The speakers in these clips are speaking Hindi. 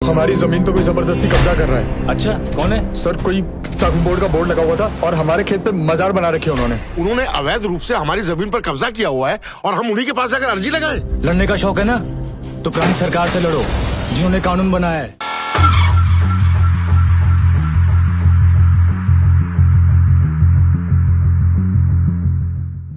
हमारी जमीन पे कोई जबरदस्ती कब्जा कर रहा है। अच्छा, कौन है? सर कोई वक्फ बोर्ड का बोर्ड लगा हुआ था और हमारे खेत पे मजार बना रखे उन्होंने अवैध रूप से हमारी जमीन पर कब्जा किया हुआ है और हम उन्हीं के पास जाकर अर्जी लगाएं। लड़ने का शौक है ना, तो पुरानी सरकार से लड़ो जिन्होंने कानून बनाया है।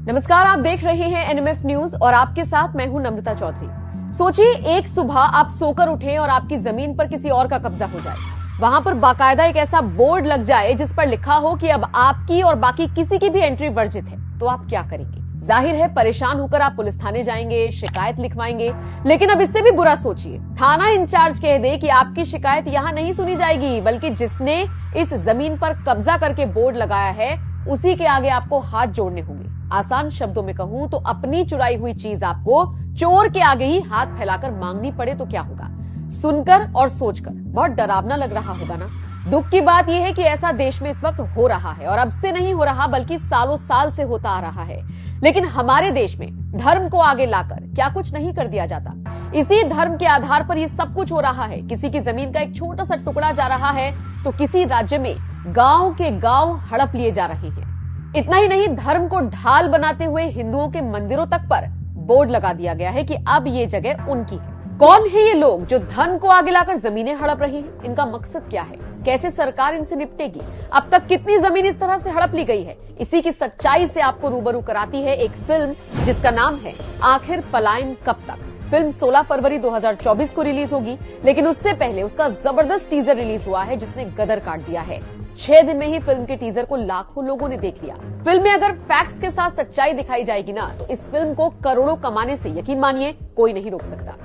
नमस्कार, आप देख रहे हैं एनएमएफ न्यूज और आपके साथ मैं हूं नम्रता चौधरी। सोचिए, एक सुबह आप सोकर उठें और आपकी जमीन पर किसी और का कब्जा हो जाए। वहां पर बाकायदा एक ऐसा बोर्ड लग जाए जिस पर लिखा हो कि अब आपकी और बाकी किसी की भी एंट्री वर्जित है। तो आप क्या करेंगे? जाहिर है परेशान होकर आप पुलिस थाने जाएंगे, शिकायत लिखवाएंगे। लेकिन अब इससे भी बुरा सोचिए, थाना इंचार्ज कह दे कि आपकी शिकायत यहां नहीं सुनी जाएगी, बल्कि जिसने इस जमीन पर कब्जा करके बोर्ड लगाया है उसी के आगे आपको हाथ जोड़ने होंगे। आसान शब्दों में कहूं तो अपनी चुराई हुई चीज आपको चोर के आगे ही हाथ फैलाकर मांगनी पड़े तो क्या होगा? सुनकर और सोचकर बहुत डरावना लग रहा होगा ना। दुख की बात यह है कि ऐसा देश में इस वक्त हो रहा है और अब से नहीं हो रहा बल्कि सालों साल से होता आ रहा है। लेकिन हमारे देश में धर्म को आगे लाकर क्या कुछ नहीं कर दिया जाता। इसी धर्म के आधार पर यह सब कुछ हो रहा है। किसी की जमीन का एक छोटा सा टुकड़ा जा रहा है तो किसी राज्य में गांव के गांव हड़प लिए जा रहे हैं। इतना ही नहीं, धर्म को ढाल बनाते हुए हिंदुओं के मंदिरों तक पर बोर्ड लगा दिया गया है कि अब ये जगह उनकी है। कौन है ये लोग जो धन को आगे लाकर जमीनें हड़प रहे हैं? इनका मकसद क्या है? कैसे सरकार इनसे निपटेगी? अब तक कितनी जमीन इस तरह से हड़प ली गई है? इसी की सच्चाई से आपको रूबरू कराती है एक फिल्म जिसका नाम है आखिर पलायन कब तक। फिल्म 16 फरवरी 2024 को रिलीज होगी, लेकिन उससे पहले उसका जबरदस्त टीजर रिलीज हुआ है जिसने गदर काट दिया है। 6 दिन में ही फिल्म के टीजर को लाखों लोगों ने देख लिया। फिल्म में अगर फैक्ट्स के साथ सच्चाई दिखाई जाएगी ना, तो इस फिल्म को करोड़ों कमाने से यकीन मानिए कोई नहीं रोक सकता।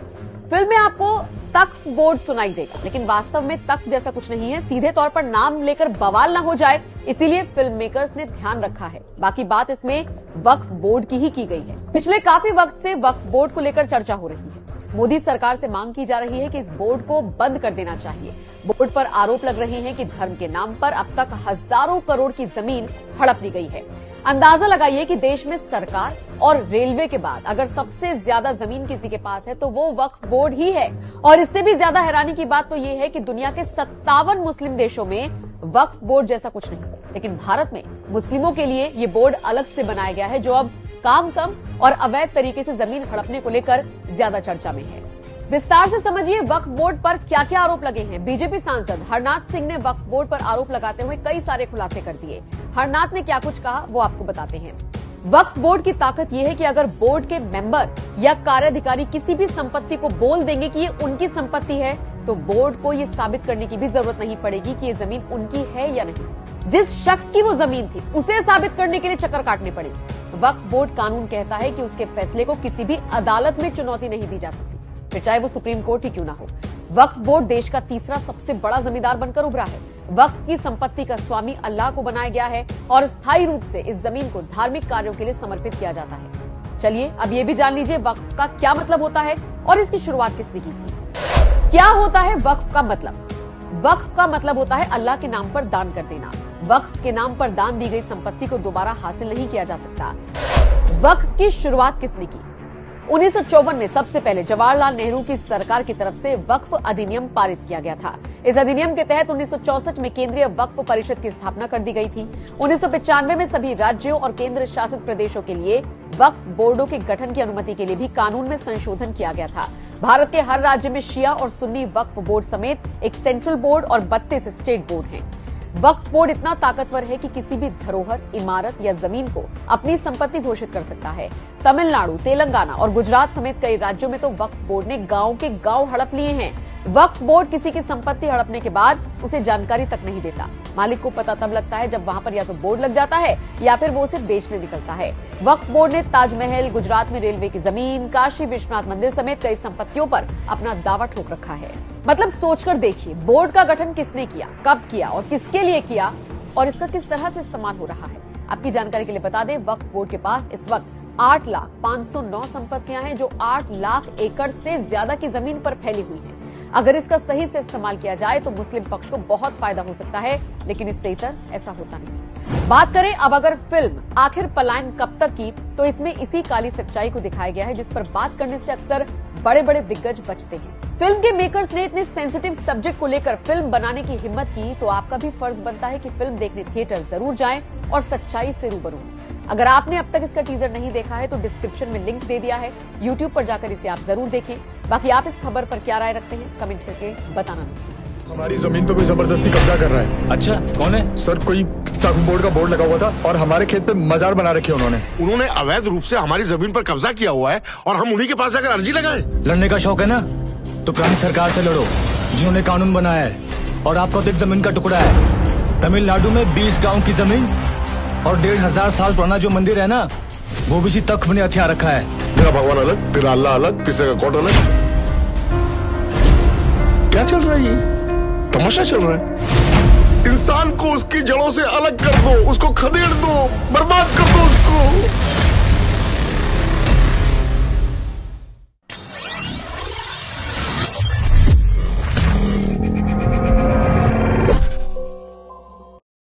फिल्म में आपको तख्फ बोर्ड सुनाई देगा, लेकिन वास्तव में तख्फ जैसा कुछ नहीं है। सीधे तौर पर नाम लेकर बवाल ना हो जाए, इसीलिए फिल्म मेकर्स ने ध्यान रखा है। बाकी बात इसमें वक्फ बोर्ड की ही की गई है। पिछले काफी वक्त से वक्फ बोर्ड को लेकर चर्चा हो रही है। मोदी सरकार से मांग की जा रही है कि इस बोर्ड को बंद कर देना चाहिए। बोर्ड पर आरोप लग रहे हैं कि धर्म के नाम पर अब तक हजारों करोड़ की जमीन हड़प ली गई है। अंदाजा लगाइए कि देश में सरकार और रेलवे के बाद अगर सबसे ज्यादा जमीन किसी के पास है तो वो वक्फ बोर्ड ही है। और इससे भी ज्यादा हैरानी की बात तो ये है कि दुनिया के 57 मुस्लिम देशों में वक्फ बोर्ड जैसा कुछ नहीं, लेकिन भारत में मुस्लिमों के लिए ये बोर्ड अलग से बनाया गया है, जो अब काम कम और अवैध तरीके से जमीन हड़पने को लेकर ज्यादा चर्चा में है। विस्तार से समझिए वक्फ बोर्ड पर क्या क्या आरोप लगे हैं। बीजेपी सांसद हरनाथ सिंह ने वक्फ बोर्ड पर आरोप लगाते हुए कई सारे खुलासे कर दिए। हरनाथ ने क्या कुछ कहा वो आपको बताते हैं। वक्फ बोर्ड की ताकत यह है कि अगर बोर्ड के मेंबर या कार्याधिकारी किसी भी संपत्ति को बोल देंगे कि ये उनकी संपत्ति है, तो बोर्ड को ये साबित करने की भी जरूरत नहीं पड़ेगी कि ये जमीन उनकी है या नहीं। जिस शख्स की वो जमीन थी उसे साबित करने के लिए चक्कर काटने पड़े। वक्फ बोर्ड कानून कहता है कि उसके फैसले को किसी भी अदालत में चुनौती नहीं दी जा सकती, फिर चाहे वो सुप्रीम कोर्ट ही क्यों ना हो। वक्फ बोर्ड देश का तीसरा सबसे बड़ा जमींदार बनकर उभरा है। वक्फ की संपत्ति का स्वामी अल्लाह को बनाया गया है और स्थायी रूप से इस जमीन को धार्मिक कार्यों के लिए समर्पित किया जाता है। चलिए अब ये भी जान लीजिए वक्फ का क्या मतलब होता है और इसकी शुरुआत किसने की थी। क्या होता है वक्फ का मतलब? वक्फ का मतलब होता है अल्लाह के नाम पर दान कर देना। वक्फ के नाम पर दान दी गई संपत्ति को दोबारा हासिल नहीं किया जा सकता। वक्फ की शुरुआत किसने की? 1954 में सबसे पहले जवाहरलाल नेहरू की सरकार की तरफ से वक्फ अधिनियम पारित किया गया था। इस अधिनियम के तहत 1964 में केंद्रीय वक्फ परिषद की स्थापना कर दी गई थी। 1995 में सभी राज्यों और केंद्र शासित प्रदेशों के लिए वक्फ बोर्डों के गठन की अनुमति के लिए भी कानून में संशोधन किया गया था। भारत के हर राज्य में शिया और सुन्नी वक्फ बोर्ड समेत एक सेंट्रल बोर्ड और 32 स्टेट बोर्ड हैं। वक्फ बोर्ड इतना ताकतवर है कि किसी भी धरोहर, इमारत या जमीन को अपनी संपत्ति घोषित कर सकता है। तमिलनाडु, तेलंगाना और गुजरात समेत कई राज्यों में तो वक्फ बोर्ड ने गांव के गांव हड़प लिए हैं। वक्फ बोर्ड किसी की संपत्ति हड़पने के बाद उसे जानकारी तक नहीं देता। मालिक को पता तब लगता है जब वहां पर या तो बोर्ड लग जाता है या फिर वो उसे बेचने निकलता है। वक्फ बोर्ड ने ताजमहल, गुजरात में रेलवे की जमीन, काशी विश्वनाथ मंदिर समेत कई संपत्तियों पर अपना दावा ठोक रखा है। मतलब सोचकर देखिए, बोर्ड का गठन किसने किया, कब किया और किसके लिए किया और इसका किस तरह से इस्तेमाल हो रहा है। आपकी जानकारी के लिए बता दें, वक्फ बोर्ड के पास इस वक्त 8,509 संपत्तियां हैं जो 8 लाख एकड़ से ज्यादा की जमीन पर फैली हुई हैं। अगर इसका सही से इस्तेमाल किया जाए तो मुस्लिम पक्ष को बहुत फायदा हो सकता है, लेकिन इससे इतर ऐसा होता नहीं। बात करें अब अगर फिल्म आखिर पलायन कब तक की, तो इसमें इसी काली सच्चाई को दिखाया गया है जिस पर बात करने से अक्सर बड़े बड़े दिग्गज बचते हैं। फिल्म के मेकर्स ने इतने सेंसिटिव सब्जेक्ट को लेकर फिल्म बनाने की हिम्मत की तो आपका भी फर्ज बनता है कि फिल्म देखने थिएटर जरूर जाएं और सच्चाई से रूबरू हों। अगर आपने अब तक इसका टीजर नहीं देखा है तो डिस्क्रिप्शन में लिंक दे दिया है, YouTube पर जाकर इसे आप जरूर देखें। बाकी आप इस खबर पर क्या राय रखते हैं कमेंट करके बताना नहीं। हमारी जमीन पे कोई जबरदस्ती कब्जा कर रहा है। अच्छा, कौन है? सर, कोई वक्फ बोर्ड का बोर्ड लगा हुआ था और हमारे खेत पे मजार बना रखी है उन्होंने अवैध रूप से हमारी जमीन पर कब्जा किया हुआ है और हम उन्हीं के पास जाकर अर्जी लगाएं। लड़ने का शौक है ना, तो पुरानी सरकार से लड़ो जिन्होंने कानून बनाया है। और आपका तो एक जमीन का टुकड़ा है। तमिलनाडु में 20 गांव की जमीन और 1500 साल पुराना जो मंदिर है ना, वो भी इसी तख्फ ने हथियार रखा है। तेरा भगवान अलग, तेरा अल्लाह अलग, तीसरे का कोर्ट अलग। क्या चल रहा है ये? तमाशा चल रहा है। इंसान को उसकी जड़ों से अलग कर दो, उसको खदेड़ दो, बर्बाद कर दो उसको।